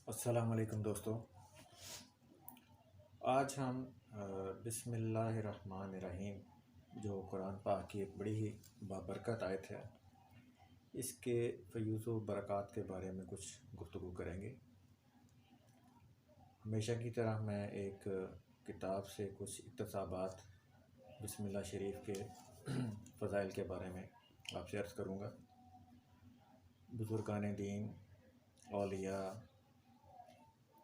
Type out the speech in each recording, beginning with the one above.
السلام علیکم دوستو، آج ہم بسم اللہ الرحمن الرحیم جو قرآن پاک کی ایک بڑی ہی بابرکت آیت ہے، اس کے فیوز و برکات کے بارے میں کچھ گفتگو کریں گے۔ ہمیشہ کی طرح میں ایک کتاب سے کچھ اقتباسات بسم اللہ شریف کے فضائل کے بارے میں آپ سے عرض کروں گا۔ بزرگان دین، اولیاء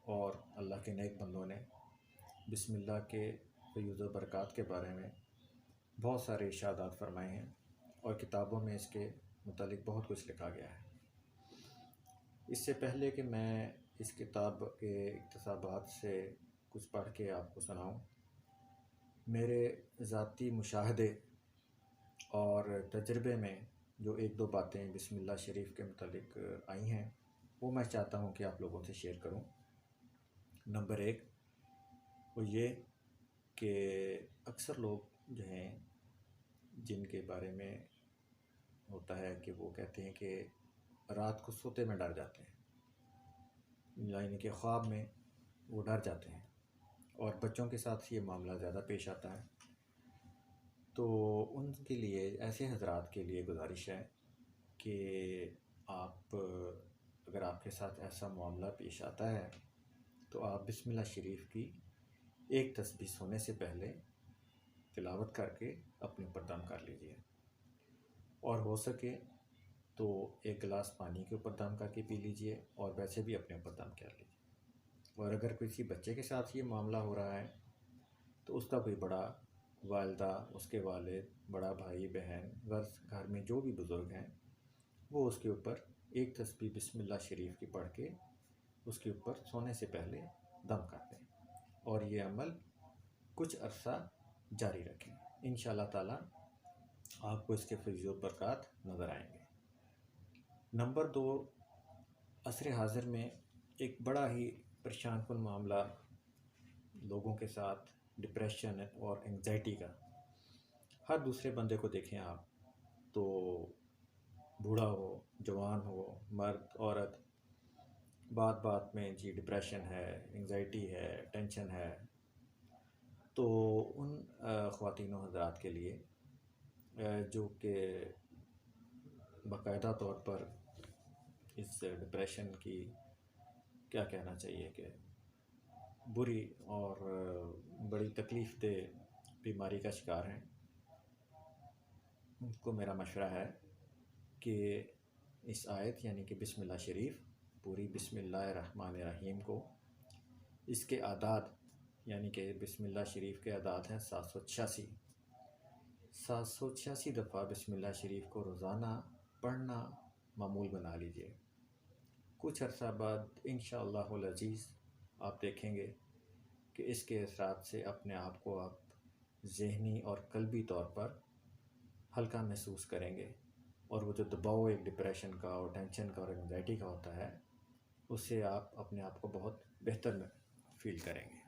اور اللہ کے نیک بندوں نے بسم اللہ کے فیوز و برکات کے بارے میں بہت سارے ارشادات فرمائے ہیں اور کتابوں میں اس کے متعلق بہت کچھ لکھا گیا ہے۔ اس سے پہلے کہ میں اس کتاب کے اقتباسات سے کچھ پڑھ کے آپ کو سناؤں، میرے ذاتی مشاہدے اور تجربے میں جو ایک دو باتیں بسم اللہ شریف کے متعلق آئی ہیں وہ میں چاہتا ہوں کہ آپ لوگوں سے شیئر کروں۔ نمبر ایک وہ یہ کہ اکثر لوگ جو ہیں جن کے بارے میں ہوتا ہے کہ وہ کہتے ہیں کہ رات کو سوتے میں ڈر جاتے ہیں، یعنی کہ خواب میں وہ ڈر جاتے ہیں، اور بچوں کے ساتھ یہ معاملہ زیادہ پیش آتا ہے۔ تو ان کے لیے، ایسے حضرات کے لیے گزارش ہے کہ آپ اگر آپ کے ساتھ ایسا معاملہ پیش آتا ہے تو آپ بسم اللہ شریف کی ایک تسبیح سونے سے پہلے تلاوت کر کے اپنے اوپر دم کر لیجئے، اور ہو سکے تو ایک گلاس پانی کے اوپر دم کر کے پی لیجئے، اور ویسے بھی اپنے اوپر دم کر لیجئے۔ اور اگر کسی بچے کے ساتھ یہ معاملہ ہو رہا ہے تو اس کا کوئی بڑا، والدہ، اس کے والد، بڑا بھائی بہن، غرض گھر میں جو بھی بزرگ ہیں، وہ اس کے اوپر ایک تسبیح بسم اللہ شریف کی پڑھ کے اس کے اوپر سونے سے پہلے دم کر دیں، اور یہ عمل کچھ عرصہ جاری رکھیں۔ انشاءاللہ تعالی آپ کو اس کے فیض و برکات نظر آئیں گے۔ نمبر دو، عصر حاضر میں ایک بڑا ہی پریشان کن معاملہ لوگوں کے ساتھ ڈپریشن اور انگزائٹی کا۔ ہر دوسرے بندے کو دیکھیں آپ تو، بوڑھا ہو، جوان ہو، مرد، عورت، بات بات میں جی ڈپریشن ہے، انگزائٹی ہے، ٹینشن ہے۔ تو ان خواتین و حضرات کے لیے جو کہ باقاعدہ طور پر اس ڈپریشن کی، کیا کہنا چاہیے کہ بری اور بڑی تکلیف دہ بیماری کا شکار ہیں، ان کو میرا مشورہ ہے کہ اس آیت یعنی کہ بسم اللہ شریف، پوری بسم اللہ الرحمن الرحیم کو، اس کے اعداد یعنی کہ بسم اللہ شریف کے اعداد ہیں 786، 786 دفعہ بسم اللہ شریف کو روزانہ پڑھنا معمول بنا لیجئے۔ کچھ عرصہ بعد انشاءاللہ العزیز آپ دیکھیں گے کہ اس کے اثرات سے اپنے آپ کو آپ ذہنی اور قلبی طور پر ہلکا محسوس کریں گے، اور وہ جو دباؤ ایک ڈپریشن کا اور ٹینشن کا اور انگزائٹی کا ہوتا ہے، اس سے آپ اپنے آپ کو بہت بہتر فیل کریں گے۔